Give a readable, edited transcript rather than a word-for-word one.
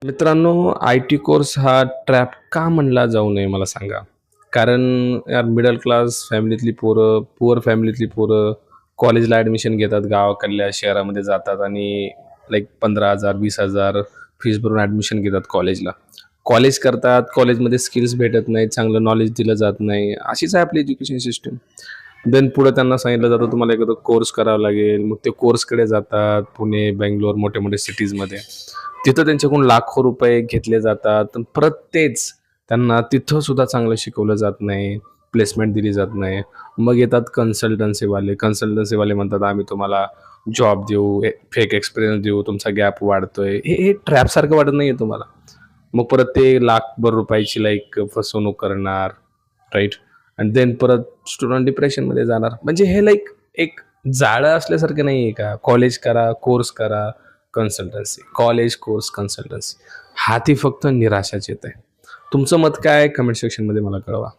मित्रांनो, IT course हा trap का म्हणला जाऊ नये मला सांगा? कारण यार मिडल क्लास फॅमिलीतली पोरं, पुअर फॅमिलीतली पोरं कॉलेजला ॲडमिशन घेतात गावाकडल्या शहरामध्ये जातात आणि लाइक 15,000 20,000 फीस भरून ॲडमिशन घेतात कॉलेजला. कॉलेज करतात, कॉलेजमध्ये स्किल्स भेटत नाहीत, चांगलं नॉलेज दिलं जात नाही. अशीच आहे आपली एज्युकेशन सिस्टम. देन पुढे त्यांना सांगितलं जातं तुम्हाला एखादा कोर्स करावा लागेल. मग ते कोर्सकडे जातात. पुणे, बंगलोर मोठे-मोठे सिटीजमध्ये. तिथं त्यांच्याकडून लाखो रुपये घेतले जातात. पण परत तेच त्यांना तिथं सुद्धा चांगलं शिकवलं जात नाही. प्लेसमेंट दिली जात नाही. मग येतात कन्सल्टन्सीवाले. कन्सल्टन्सीवाले म्हणतात आम्ही तुम्हाला जॉब देऊ, फेक एक्सपिरियन्स देऊ, तुमचा गॅप वाढतोय. हे ट्रॅपसारखं वाटत नाहीये तुम्हाला? मग परत ते लाखभर रुपयाची लाइक फसवणूक करणार, राइट? आणि देन परत स्टुडंट डिप्रेशनमध्ये जाणार. म्हणजे हे लाइक एक जाळं असल्यासारखं नाहीये का? कॉलेज करा, कोर्स करा, कन्सल्टन्सी. College, course, consultancy. हाती फक्त निराशाच येते. तुमचं मत काय आहे? कमेंट सेक्शनमध्ये मला कळवा.